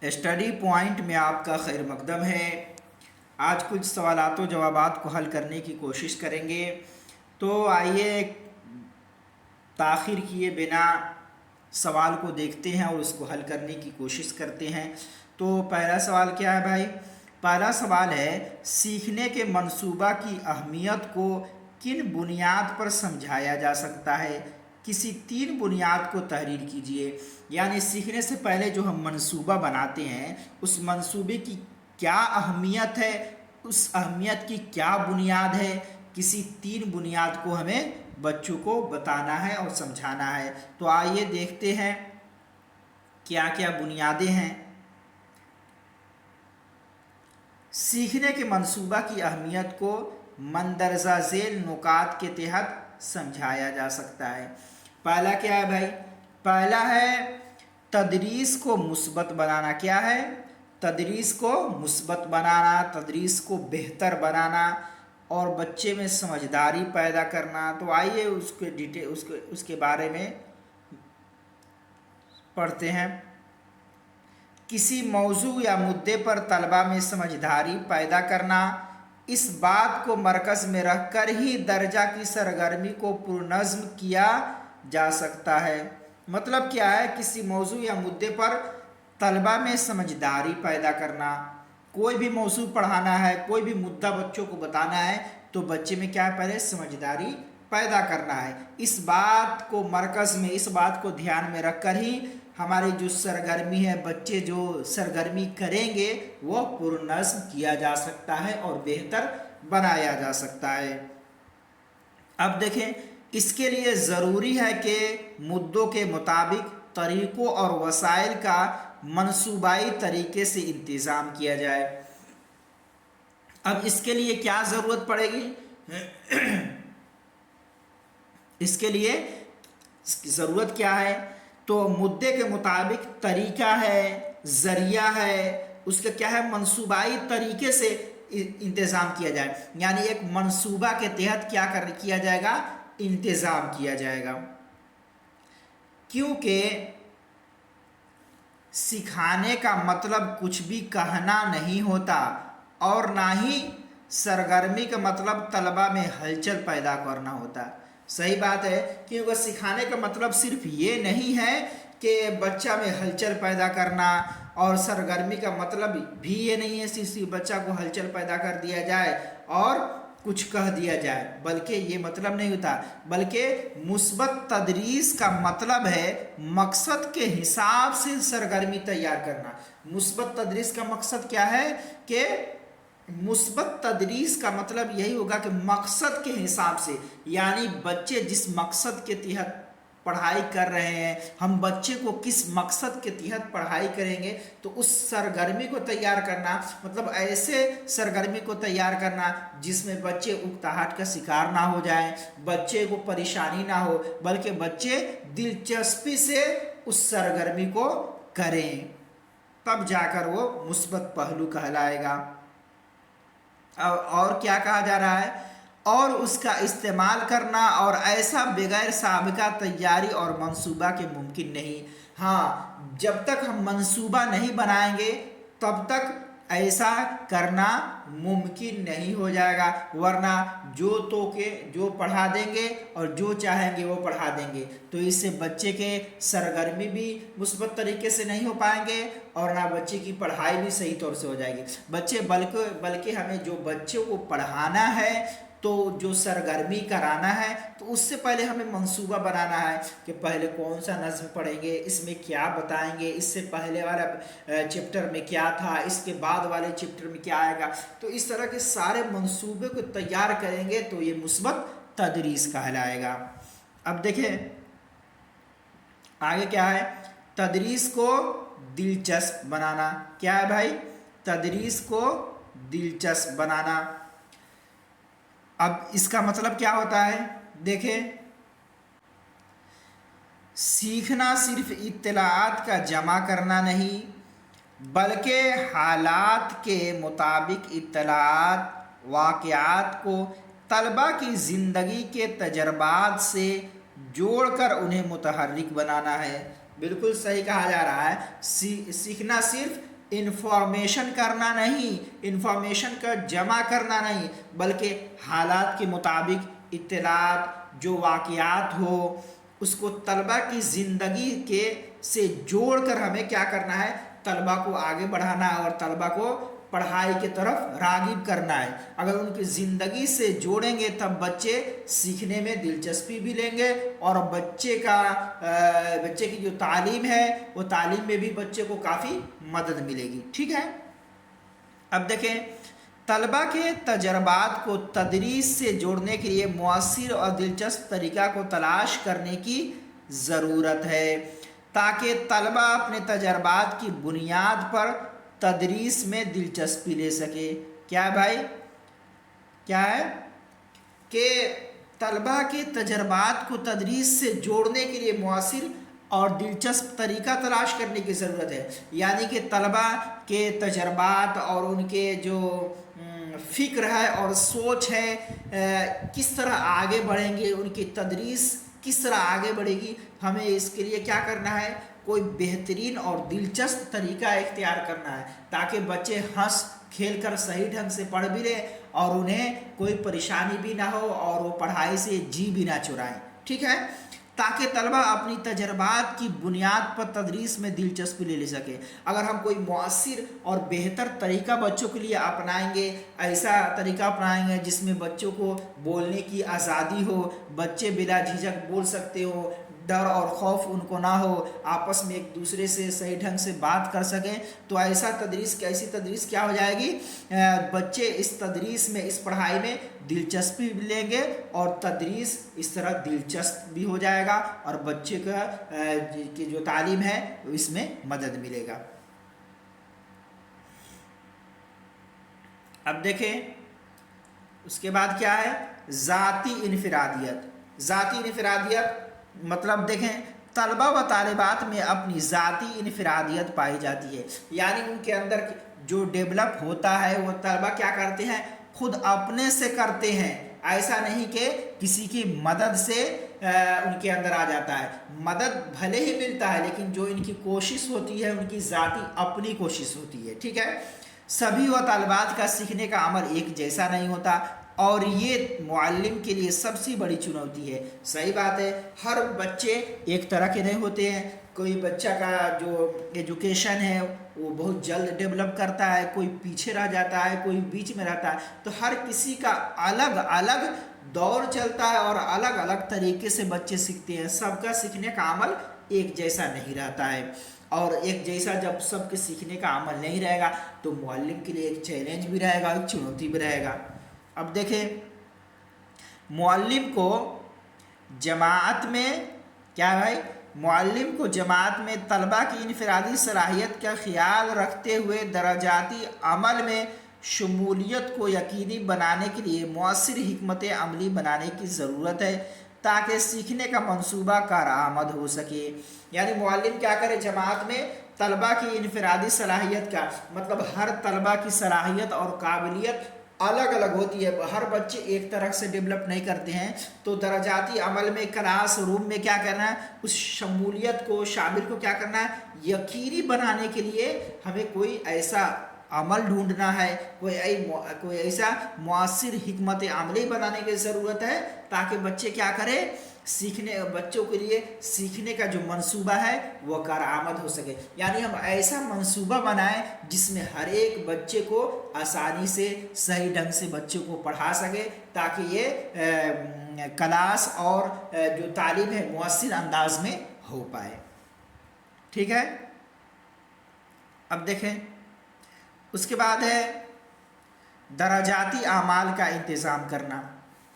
Study point میں آپ کا خیر مقدم ہے۔ آج کچھ سوالات و جوابات کو حل کرنے کی کوشش کریں گے، تو آئیے تاخیر کیے بنا سوال کو دیکھتے ہیں اور اس کو حل کرنے کی کوشش کرتے ہیں۔ تو پہلا سوال کیا ہے بھائی؟ پہلا سوال ہے سیکھنے کے منصوبہ کی اہمیت کو کن بنیاد پر سمجھایا جا سکتا ہے؟ کسی 3 بنیاد کو تحریر کیجیے۔ یعنی سیکھنے سے پہلے جو ہم منصوبہ بناتے ہیں اس منصوبے کی کیا اہمیت ہے، اس اہمیت کی کیا بنیاد ہے، کسی 3 بنیاد کو ہمیں بچوں کو بتانا ہے اور سمجھانا ہے۔ تو آئیے دیکھتے ہیں کیا کیا بنیادیں ہیں۔ سیکھنے کے منصوبہ کی اہمیت کو مندرجہ ذیل نکات کے تحت سمجھایا جا سکتا ہے۔ پہلا کیا ہے بھائی؟ پہلا ہے تدریس کو مثبت بنانا۔ کیا ہے؟ تدریس کو مثبت بنانا، تدریس کو بہتر بنانا اور بچے میں سمجھداری پیدا کرنا۔ تو آئیے اس کے بارے میں پڑھتے ہیں۔ کسی موضوع یا مدعے پر طلباء میں سمجھداری پیدا کرنا، اس بات کو مرکز میں رکھ کر ہی درجہ کی سرگرمی کو پرنظم کیا جا سکتا ہے۔ مطلب کیا ہے؟ کسی موضوع یا مدعے پر طلباء میں سمجھداری پیدا کرنا۔ کوئی بھی موضوع پڑھانا ہے، کوئی بھی مدعا بچوں کو بتانا ہے تو بچے میں کیا ہے؟ پہلے سمجھداری پیدا کرنا ہے۔ اس بات کو مرکز میں، اس بات کو دھیان میں رکھ کر ہی ہماری جو سرگرمی ہے، بچے جو سرگرمی کریں گے وہ پرنظم کیا جا سکتا ہے اور بہتر بنایا جا سکتا ہے۔ اب دیکھیں، اس کے لیے ضروری ہے کہ مدعوں کے مطابق طریقوں اور وسائل کا منصوبائی طریقے سے انتظام کیا جائے۔ اب اس کے لیے کیا ضرورت پڑے گی؟ اس کے لیے ضرورت کیا ہے؟ تو مدعے کے مطابق طریقہ ہے، ذریعہ ہے، اس کا کیا ہے؟ منصوبائی طریقے سے انتظام کیا جائے۔ یعنی ایک منصوبہ کے تحت کیا جائے گا؟ انتظام کیا جائے گا۔ کیونکہ سکھانے کا مطلب کچھ بھی کہنا نہیں ہوتا اور نہ ہی سرگرمی کا مطلب طلباء میں ہلچل پیدا کرنا ہوتا۔ صحیح بات ہے، کیونکہ سکھانے کا مطلب صرف یہ نہیں ہے کہ بچہ میں ہلچل پیدا کرنا، اور سرگرمی کا مطلب بھی یہ نہیں ہے صرف بچہ کو ہلچل پیدا کر دیا جائے اور کچھ کہہ دیا جائے، بلکہ یہ مطلب نہیں ہوتا۔ بلکہ مثبت تدریس کا مطلب ہے مقصد کے حساب سے سرگرمی تیار کرنا۔ مثبت تدریس کا مقصد کیا ہے؟ کہ مثبت تدریس کا مطلب یہی ہوگا کہ مقصد کے حساب سے، یعنی بچے جس مقصد کے تحت پڑھائی کر رہے ہیں، ہم بچے کو کس مقصد کے تحت پڑھائی کریں گے تو اس سرگرمی کو تیار کرنا، مطلب ایسے سرگرمی کو تیار کرنا جس میں بچے اکتاہٹ کا شکار نہ ہو جائیں، بچے کو پریشانی نہ ہو، بلکہ بچے دلچسپی سے اس سرگرمی کو کریں، تب جا کر وہ مثبت پہلو کہلائے گا۔ اور کیا کہا جا رہا ہے؟ اور اس کا استعمال کرنا اور ایسا بغیر سابقہ تیاری اور منصوبہ کے ممکن نہیں۔ ہاں، جب تک ہم منصوبہ نہیں بنائیں گے تب تک ایسا کرنا ممکن نہیں ہو جائے گا، ورنہ جو پڑھا دیں گے اور جو چاہیں گے وہ پڑھا دیں گے، تو اس سے بچے کے سرگرمی بھی مثبت طریقے سے نہیں ہو پائیں گے اور نہ بچے کی پڑھائی بھی صحیح طور سے ہو جائے گی۔ بلکہ ہمیں جو بچوں کو پڑھانا ہے، تو جو سرگرمی کرانا ہے، تو اس سے پہلے ہمیں منصوبہ بنانا ہے کہ پہلے کون سا نظم پڑھیں گے، اس میں کیا بتائیں گے، اس سے پہلے والا چپٹر میں کیا تھا، اس کے بعد والے چپٹر میں کیا آئے گا۔ تو اس طرح کے سارے منصوبے کو تیار کریں گے تو یہ مثبت تدریس کہلائے گا۔ اب دیکھیں آگے کیا ہے؟ تدریس کو دلچسپ بنانا۔ کیا ہے بھائی؟ تدریس کو دلچسپ بنانا۔ اب اس کا مطلب کیا ہوتا ہے؟ دیکھیں، سیکھنا صرف اطلاعات کا جمع کرنا نہیں، بلکہ حالات کے مطابق اطلاعات، واقعات کو طلباء کی زندگی کے تجربات سے جوڑ کر انہیں متحرک بنانا ہے۔ بالکل صحیح کہا جا رہا ہے، سیکھنا صرف इंफॉर्मेशन करना नहीं, इंफॉर्मेशन का जमा करना नहीं, बल्कि हालात के मुताबिक इत्तलात जो वाक़यात हो उसको तलबा की ज़िंदगी के से जोड़कर हमें क्या करना है, तलबा को आगे बढ़ाना है और तलबा को पढ़ाई की तरफ राग़िब करना है। अगर उनकी ज़िंदगी से जोड़ेंगे तब बच्चे सीखने में दिलचस्पी भी लेंगे और बच्चे की जो तालीम है वो तालीम में भी बच्चे को काफ़ी मदद मिलेगी। ठीक है, अब देखें, तलबा के तजर्बात को तदरीस से जोड़ने के लिए मुअस्सिर और दिलचस्प तरीक़ा को तलाश करने की ज़रूरत है ताकि तलबा अपने तजर्बात की बुनियाद पर तदरीस में दिलचस्पी ले सके। क्या है भाई, क्या है कि तलबा के तजर्बात को तदरीस से जोड़ने के लिए मुअस्सिर और दिलचस्प तरीक़ा तलाश करने की ज़रूरत है। यानी कि तलबा के तजर्बात और उनके जो फ़िक्र है और सोच है किस तरह आगे बढ़ेंगे, उनकी तदरीस किस तरह आगे बढ़ेगी, हमें इसके लिए क्या करना है, कोई बेहतरीन और दिलचस्प तरीक़ा इख्तियार करना है ताकि बच्चे हंस खेल कर सही ढंग से पढ़ भी लें और उन्हें कोई परेशानी भी ना हो और वो पढ़ाई से जी भी ना चुराएं। ठीक है, ताकि तलबा अपनी तजर्बात की बुनियाद पर तदरीस में दिलचस्पी ले सके। अगर हम कोई मुअस्सिर और बेहतर तरीक़ा बच्चों के लिए अपनाएंगे, ऐसा तरीक़ा अपनाएंगे जिसमें बच्चों को बोलने की आज़ादी हो, बच्चे बिला झिझक बोल सकते हो, डर और खौफ उनको ना हो, आपस में एक दूसरे से सही ढंग से बात कर सकें, तो ऐसी तदरीस क्या हो जाएगी, बच्चे इस तदरीस में, इस पढ़ाई में दिलचस्पी लेंगे और तदरीस इस तरह दिलचस्प भी हो जाएगा और बच्चे का की जो तालीम है इसमें मदद मिलेगा। अब देखें उसके बाद क्या है, ज़ाती इनफरादियत। ज़ाती इनफरादियत मतलब देखें, तलबा व तालिबात में अपनी ज़ाती इनफरादियत पाई जाती है, यानी उनके अंदर जो डेवलप होता है वो तलबा क्या करते हैं, खुद अपने से करते हैं, ऐसा नहीं कि किसी की मदद से उनके अंदर आ जाता है। मदद भले ही मिलता है लेकिन जो इनकी कोशिश होती है उनकी ज़ाती अपनी कोशिश होती है। ठीक है, सभी व तालिबात का सीखने का अमल एक जैसा नहीं होता और ये मुअल्लिम के लिए सबसे बड़ी चुनौती है। सही बात है, हर बच्चे एक तरह के नहीं होते हैं। कोई बच्चा का जो एजुकेशन है वो बहुत जल्द डेवलप करता है, कोई पीछे रह जाता है, कोई बीच में रहता है, तो हर किसी का अलग अलग दौर चलता है और अलग अलग तरीके से बच्चे सीखते हैं। सबका सीखने का अमल एक जैसा नहीं रहता है और एक जैसा जब सबके सीखने का अमल नहीं रहेगा तो मुअल्लिम के लिए एक चैलेंज भी रहेगा, एक चुनौती भी रहेगा। अब देखें, मुअल्लिम को जमात में क्या है भाई, मुअल्लिम को जमात में तलबा की इनफरादी सलाहियत का ख्याल रखते हुए दराजाती अमल में शमूलियत को यकीनी बनाने के लिए मुअस्सिर हिकमत अमली बनाने की ज़रूरत है ताकि सीखने का मंसूबा कारआमद हो सके। यानी मुअल्लिम क्या करे, जमात में तलबा की इनफरादी सलाहियत का मतलब हर तलबा की सलाहियत और काबिलियत अलग अलग होती है, हर बच्चे एक तरह से डेवलप नहीं करते हैं। तो दराजाती अमल में क्लास रूम में क्या करना है, उस शमूलियत को, शामिल को क्या करना है, यकीनी बनाने के लिए हमें कोई ऐसा अमल ढूंढना है, कोई ऐसा मुअस्सिर हिकमत अमली बनाने की ज़रूरत है ताकि बच्चे क्या करें, बच्चों के लिए सीखने का जो मंसूबा है वो कारआमद हो सके। यानी हम ऐसा मंसूबा बनाएं जिसमें हर एक बच्चे को आसानी से सही ढंग से बच्चों को पढ़ा सके ताकि ये क्लास और जो तालीम है मुअस्सिर अंदाज में हो पाए। ठीक है, अब देखें उसके बाद है दराजाती आमाल का इंतज़ाम करना।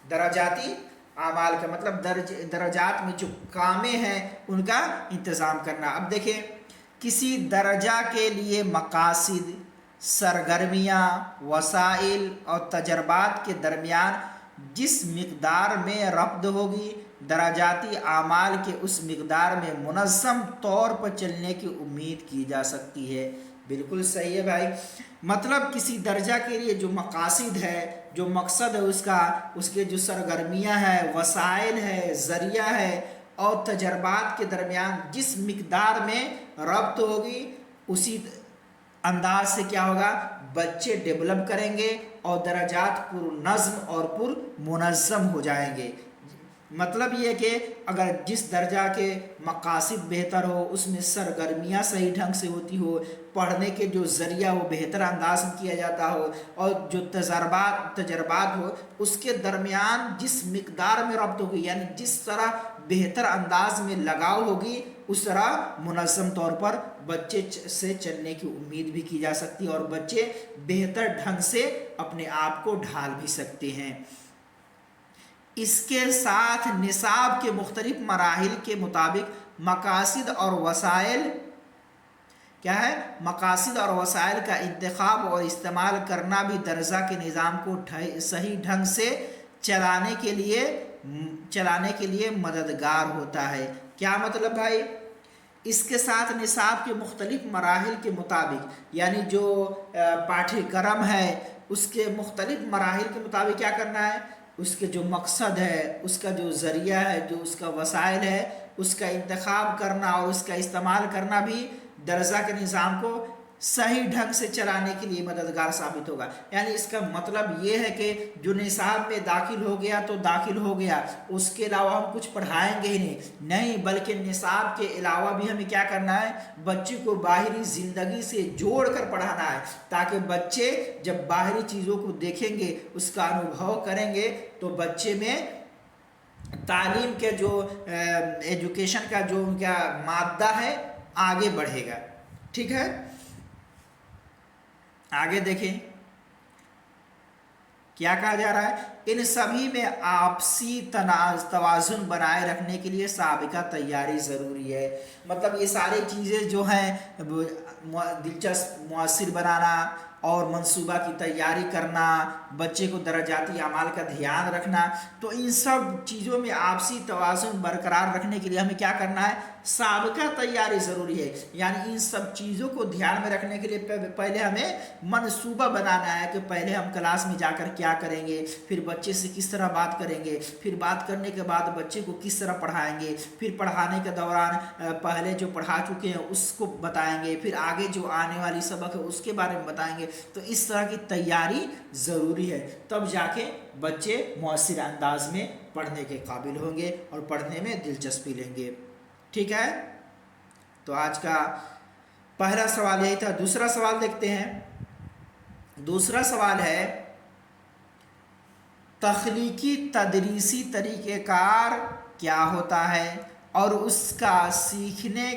दराजाती आमाल का मतलब दर्जात में जो कामें हैं उनका इंतज़ाम करना। अब देखें, किसी दर्जा के लिए मकासिद, सरगर्मियाँ, वसाइल और तजर्बात के दरमियान जिस मिक़दार में रब्त होगी, दराजाती आमाल के उस मिक़दार में मुनज़्ज़म तौर पर चलने की उम्मीद की जा सकती है। बिल्कुल सही है भाई, मतलब किसी दर्जा के लिए जो मकासिद है, जो मकसद है उसका, उसके जो सरगर्मियाँ हैं, वसाइल है, ज़रिया है और तजर्बात के दरमियान जिस मिक़दार में रब्त होगी, उसी अंदाज से क्या होगा, बच्चे डेवलप करेंगे और दर्जात पुरनज़्म और पुरमुनज़्ज़म हो जाएंगे। मतलब ये कि अगर जिस दर्जा के मकासद बेहतर हो, उसमें सरगर्मियाँ सही ढंग से होती हो, पढ़ने के जो ज़रिया वो बेहतर अंदाज में किया जाता हो, और जो तजर्बात हो उसके दरमियान जिस मिकदार में रब्त होगी, यानी जिस तरह बेहतर अंदाज में लगाव होगी, उस तरह मुनज़्ज़म तौर पर बच्चे से चलने की उम्मीद भी की जा सकती है और बच्चे बेहतर ढंग से अपने आप को ढाल भी सकते हैं। इसके साथ निसाब के मुख्तलिफ मराहिल के मुताबिक मकासद और वसाइल क्या है, मकासद और वसाइल का इंतखाब और इस्तेमाल करना भी दर्जा के निज़ाम को सही ढंग से चलाने के लिए मददगार होता है। क्या मतलब भाई, इसके साथ निसाब के मुख्तलिफ मराहिल के मुताबिक, यानी जो पाठ्यक्रम है उसके मुख्तलिफ मराहिल के मुताबिक क्या करना है, उसके जो मकसद है, उसका जो ज़रिया है, जो उसका वसाइल है, उसका इंतखाब करना और उसका इस्तेमाल करना भी दर्जा के निज़ाम को सही ढंग से चलाने के लिए मददगार साबित होगा। यानी इसका मतलब ये है कि जो निसाब में दाखिल हो गया तो दाखिल हो गया, उसके अलावा हम कुछ पढ़ाएंगे ही नहीं, बल्कि निसाब के अलावा भी हमें क्या करना है, बच्चे को बाहरी ज़िंदगी से जोड़ कर पढ़ाना है, ताकि बच्चे जब बाहरी चीज़ों को देखेंगे, उसका अनुभव करेंगे, तो बच्चे में तालीम के जो एजुकेशन का जो उनका मादा है आगे बढ़ेगा। ठीक है, आगे देखें क्या कहा जा रहा है, इन सभी में आपसी तवाज़ुन बनाए रखने के लिए साबिका तैयारी ज़रूरी है। मतलब ये सारी चीज़ें जो हैं, दिलचस्प मुअस्सिर बनाना और मंसूबा की तैयारी करना, बच्चे को दर्जाती अमाल का ध्यान रखना, तो इन सब चीज़ों में आपसी तवाज़ुन बरकरार रखने के लिए हमें क्या करना है, साबिका तैयारी ज़रूरी है। यानी इन सब चीज़ों को ध्यान में रखने के लिए पहले हमें मंसूबा बनाना है कि पहले हम क्लास में जाकर क्या करेंगे, फिर बच्चे से किस तरह बात करेंगे, फिर बात करने के बाद बच्चे को किस तरह पढ़ाएंगे, फिर पढ़ाने के दौरान पहले जो पढ़ा चुके हैं उसको बताएंगे, फिर आगे जो आने वाली सबक है उसके बारे में बताएंगे। तो इस तरह की तैयारी ज़रूरी है, तब जाके बच्चे मुअस्सिर अंदाज में पढ़ने के काबिल होंगे और पढ़ने में दिलचस्पी लेंगे। ठीक है, तो आज का पहला सवाल यही था। दूसरा सवाल देखते हैं। दूसरा सवाल है, तख्लीकी तदरीसी तरीक़ेकार क्या होता है और उसका सीखने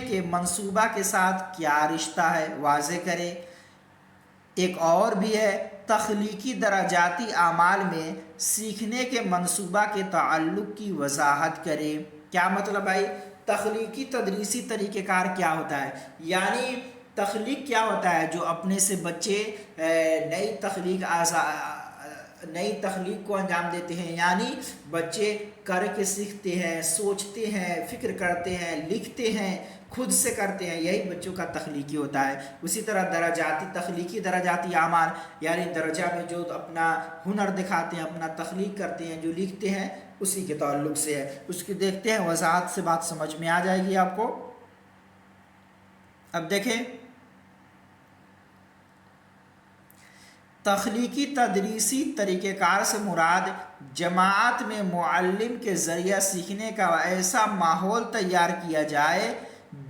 के मंसूबा के साथ क्या रिश्ता है, वाज़े करें। एक और भी है, तख्लीकी दराजाती आमाल में सीखने के मंसूबा के ताल्लुक़ की वजाहत करें। क्या मतलब भाई, तख्लीकी तदरीसी तरीक़ेकार क्या होता है, यानी तख्लीक क्या होता है, जो अपने से बच्चे नई तख्लीक को अंजाम देते हैं, यानी बच्चे करके सीखते हैं, सोचते हैं, फ़िक्र करते हैं, लिखते हैं, खुद से करते हैं, यही बच्चों का तख्लीकी होता है। उसी तरह तख्लीकी दराजाती आमाल, यानी दर्जा में जो अपना हुनर दिखाते हैं, अपना तख्लीक करते हैं, जो लिखते हैं, उसी के ताल्लुक़ से है। उसकी देखते हैं, वज़ाहत से बात समझ में आ जाएगी आपको। अब देखें, तख्लीकी तदरीसी तरीक़ेकार से मुराद जमात में मुअल्लिम के ज़रिए सीखने का ऐसा माहौल तैयार किया जाए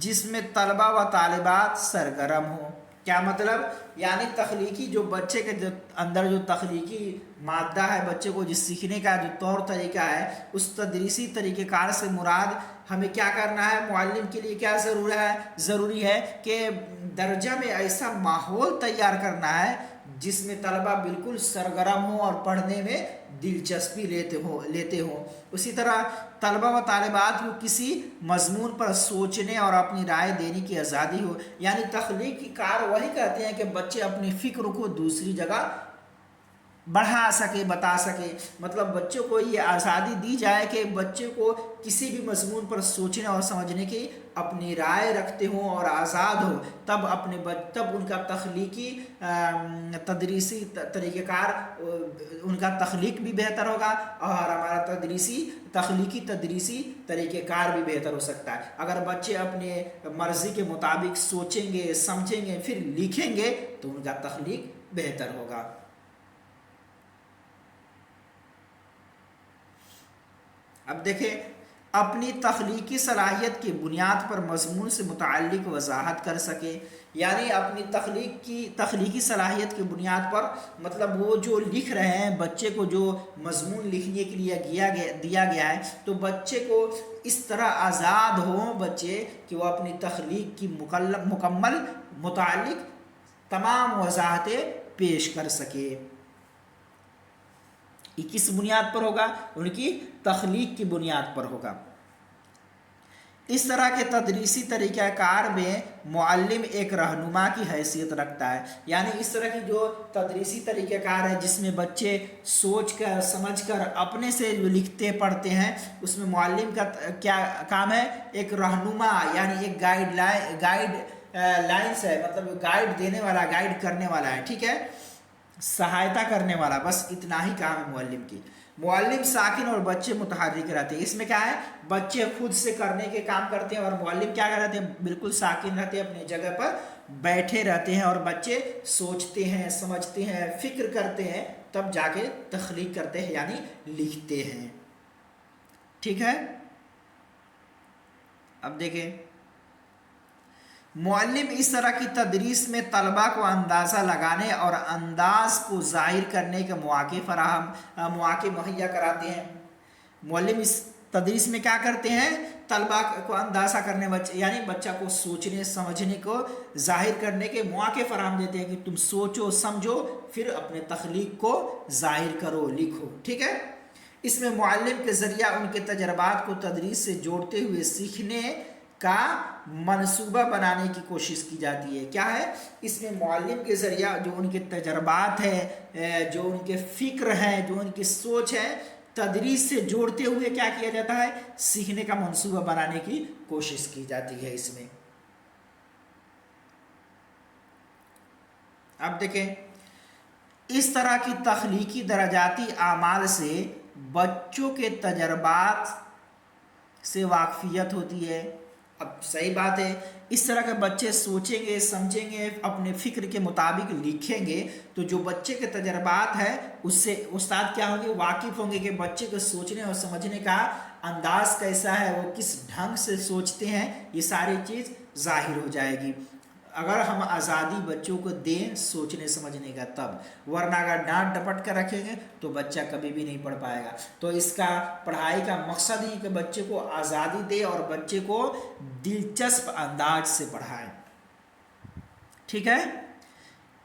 जिसमें तलबा व तालिबात सरगर्म हो। क्या मतलब, यानी तख्लीकी जो बच्चे के जो अंदर जो तख्लीकी मादा है, बच्चे को जिस सीखने का जो तौर तरीका है, उस तदरीसी तरीक़ेकार से मुराद हमें क्या करना है, मुअल्लिम के लिए क्या ज़रूरी है कि दर्जा में ऐसा माहौल तैयार करना है जिसमें तलबा बिल्कुल सरगर्म हो और पढ़ने में दिलचस्पी लेते हो। उसी तरह तलबा व तालिबात को किसी मजमून पर सोचने और अपनी राय देने की आज़ादी हो। यानी तख्लीकी कार वही कहते हैं कि बच्चे अपनी फ़िक्र को दूसरी जगह बढ़ा सके, बता सके। मतलब बच्चों को ये आज़ादी दी जाए कि बच्चे को किसी भी मजमून पर सोचने और समझने की اپنی رائے رکھتے ہوں اور آزاد ہو، تب تب ان کا تخلیقی تدریسی طریقہ کار، ان کا تخلیق بھی بہتر ہوگا اور ہمارا تدریسی طریقہ کار بھی بہتر ہو سکتا ہے۔ اگر بچے اپنے مرضی کے مطابق سوچیں گے، سمجھیں گے، پھر لکھیں گے تو ان کا تخلیق بہتر ہوگا۔ اب دیکھیں، اپنی تخلیقی صلاحیت کی بنیاد پر مضمون سے متعلق وضاحت کر سکے، یعنی اپنی تخلیقی صلاحیت کی بنیاد پر، مطلب وہ جو لکھ رہے ہیں، بچے کو جو مضمون لکھنے کے لیے دیا گیا ہے، تو بچے کو اس طرح آزاد ہوں بچے کہ وہ اپنی تخلیق کی مکمل متعلق تمام وضاحتیں پیش کر سکے۔ یہ کس بنیاد پر ہوگا؟ ان کی تخلیق کی بنیاد پر ہوگا۔ اس طرح کے تدریسی طریقہ کار میں معلم ایک رہنما کی حیثیت رکھتا ہے، یعنی اس طرح کی جو تدریسی طریقہ کار ہے جس میں بچے سوچ کر سمجھ کر اپنے سے جو لکھتے پڑھتے ہیں، اس میں معلم کا کیا کام ہے؟ ایک رہنما، یعنی ایک گائیڈ لائنس ہے، مطلب گائیڈ دینے والا، گائیڈ کرنے والا ہے، ٹھیک ہے، سہایتا کرنے والا، بس اتنا ہی کام ہے معلم کی۔ معلم ساکن اور بچے متحرک رہتے ہیں۔ اس میں کیا ہے؟ بچے خود سے کرنے کے کام کرتے ہیں اور معلم کیا رہتے ہیں؟ بالکل ساکن رہتے ہیں، اپنی جگہ پر بیٹھے رہتے ہیں، اور بچے سوچتے ہیں، سمجھتے ہیں، فکر کرتے ہیں، تب جا کے تخلیق کرتے ہیں، یعنی لکھتے ہیں، ٹھیک ہے۔ اب دیکھیں، معلم اس طرح کی تدریس میں طلباء کو اندازہ لگانے اور انداز کو ظاہر کرنے کے مواقع مہیا کراتے ہیں۔ معلم اس تدریس میں کیا کرتے ہیں؟ طلباء کو اندازہ کرنے، یعنی بچہ کو سوچنے سمجھنے کو ظاہر کرنے کے مواقع فراہم دیتے ہیں کہ تم سوچو سمجھو، پھر اپنے تخلیق کو ظاہر کرو، لکھو، ٹھیک ہے۔ اس میں معلم کے ذریعہ ان کے تجربات کو تدریس سے جوڑتے ہوئے سیکھنے کا منصوبہ بنانے کی کوشش کی جاتی ہے۔ کیا ہے؟ اس میں معلم کے ذریعہ جو ان کے تجربات ہیں، جو ان کے فکر ہیں، جو ان کی سوچ ہے، تدریس سے جوڑتے ہوئے کیا کیا جاتا ہے؟ سیکھنے کا منصوبہ بنانے کی کوشش کی جاتی ہے اس میں۔ اب دیکھیں، اس طرح کی تخلیقی درجاتی اعمال سے بچوں کے تجربات سے واقفیت ہوتی ہے۔ اب صحیح بات ہے، اس طرح کے بچے سوچیں گے، سمجھیں گے، اپنے فکر کے مطابق لکھیں گے، تو جو بچے کے تجربات ہیں اس سے استاد کیا ہوں گے؟ واقف ہوں گے کہ بچے کو سوچنے اور سمجھنے کا انداز کیسا ہے، وہ کس ڈھنگ سے سوچتے ہیں، یہ ساری چیز ظاہر ہو جائے گی اگر ہم آزادی بچوں کو دیں سوچنے سمجھنے کا تب، ورنہ اگر ڈانٹ ڈپٹ کر رکھیں گے تو بچہ کبھی بھی نہیں پڑھ پائے گا۔ تو اس کا پڑھائی کا مقصد ہی کہ بچے کو آزادی دے اور بچے کو دلچسپ انداز سے پڑھائیں، ٹھیک ہے۔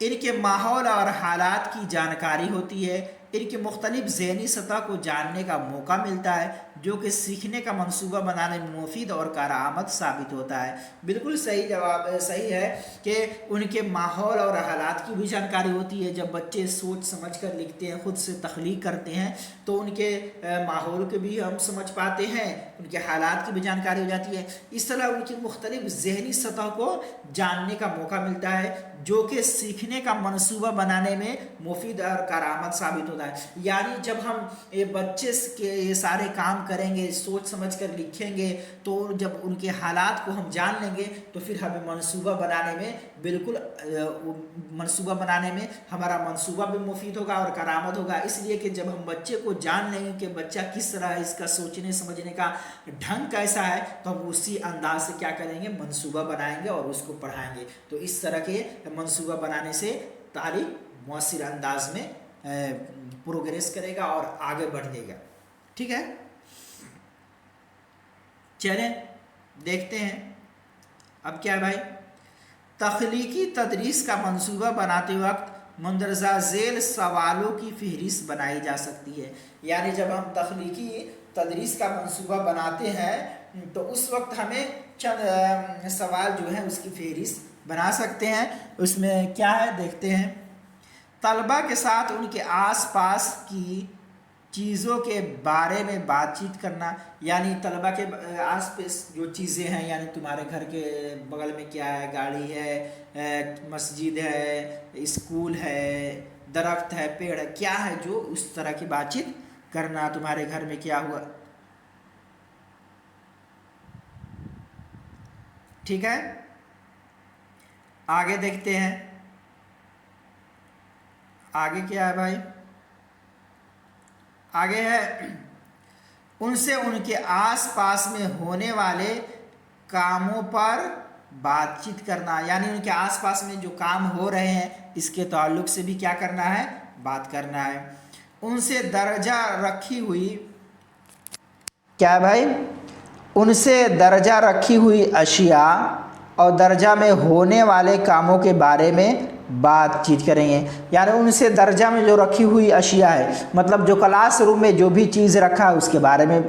ان کے ماحول اور حالات کی جانکاری ہوتی ہے، ان کے مختلف ذہنی سطح کو جاننے کا موقع ملتا ہے، جو کہ سیکھنے کا منصوبہ بنانے میں مفید اور کارآمد ثابت ہوتا ہے۔ بالکل صحیح جواب صحیح ہے کہ ان کے ماحول اور حالات کی بھی جانکاری ہوتی ہے۔ جب بچے سوچ سمجھ کر لکھتے ہیں، خود سے تخلیق کرتے ہیں، تو ان کے ماحول کو بھی ہم سمجھ پاتے ہیں، ان کے حالات کی بھی جانکاری ہو جاتی ہے۔ اس طرح ان کی مختلف ذہنی سطح کو جاننے کا موقع ملتا ہے، جو کہ سیکھنے کا منصوبہ بنانے میں مفید اور کارآمد ثابت ہوتا ہے۔ یعنی جب ہم بچے کے یہ سارے کام کریں گے، سوچ سمجھ کر لکھیں گے، تو جب ان کے حالات کو ہم جان لیں گے تو پھر ہمیں منصوبہ بنانے میں ہمارا منصوبہ بھی مفید ہوگا اور کارآمد ہوگا۔ اس لیے کہ جب ہم بچے کو جان لیں گے کہ بچہ کس طرح ہے، اس کا سوچنے سمجھنے کا ڈھنگ کیسا ہے، تو ہم اسی انداز سے کیا کریں گے؟ منصوبہ بنائیں گے اور اس کو پڑھائیں گے۔ تو اس طرح کے منصوبہ بنانے سے طالب مؤثر انداز میں پروگریس کرے گا اور آگے بڑھ جائے گا، ٹھیک ہے۔ چلیں دیکھتے ہیں اب کیا ہے بھائی، تخلیقی تدریس کا منصوبہ بناتے وقت مندرجہ ذیل سوالوں کی فہرست بنائی جا سکتی ہے۔ یعنی جب ہم تخلیقی تدریس کا منصوبہ بناتے ہیں تو اس وقت ہمیں چند سوال جو ہیں اس کی فہرست بنا سکتے ہیں۔ اس میں کیا ہے دیکھتے ہیں، طلباء کے ساتھ ان کے آس پاس کی चीज़ों के बारे में बातचीत करना, यानी तलबा के आस पास जो चीज़ें हैं, यानी तुम्हारे घर के बगल में क्या है, गाड़ी है, मस्जिद है, स्कूल है, दरख्त है, पेड़ है, क्या है, जो उस तरह की बातचीत करना। तुम्हारे घर में क्या हुआ, ठीक है। आगे देखते हैं, आगे क्या है भाई, आगे है उनसे उनके आसपास में होने वाले कामों पर बातचीत करना, यानी उनके आसपास में जो काम हो रहे हैं इसके ताल्लुक से भी क्या करना है, बात करना है। उनसे दर्जा रखी हुई, क्या है भाई, उनसे दर्जा रखी हुई अशिया और दर्जा में होने वाले कामों के बारे में बातचीत करेंगे। यानी उनसे दर्जा में जो रखी हुई अशिया है, मतलब जो क्लास रूम में जो भी चीज़ रखा है उसके बारे में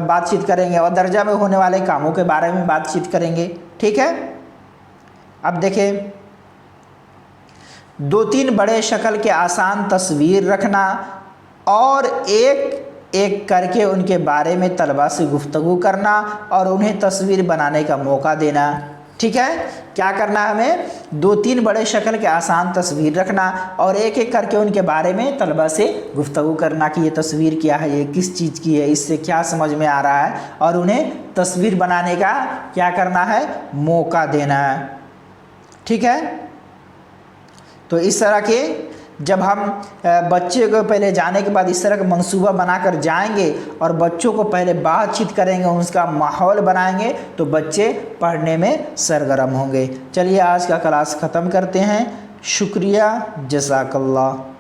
बातचीत करेंगे, और दर्जा में होने वाले कामों के बारे में बातचीत करेंगे, ठीक है। अब देखें, 2-3 बड़े शक्ल के आसान तस्वीर रखना और एक एक करके उनके बारे में तलबा से गुफ्तगू करना और उन्हें तस्वीर बनाने का मौका देना, ठीक है। क्या करना है हमें, 2-3 बड़े शक्ल के आसान तस्वीर रखना और एक एक करके उनके बारे में तलबा से गुफ्तगू करना कि ये तस्वीर क्या है, ये किस चीज़ की है, इससे क्या समझ में आ रहा है, और उन्हें तस्वीर बनाने का क्या करना है, मौका देना है, ठीक है। तो इस तरह के जब हम बच्चे को पहले जाने के बाद इस तरह का मंसूबा बनाकर जाएंगे और बच्चों को पहले बातचीत करेंगे, उसका माहौल बनाएंगे, तो बच्चे पढ़ने में सरगर्म होंगे। चलिए आज का क्लास ख़त्म करते हैं। शुक्रिया, जज़ाकल्लाह।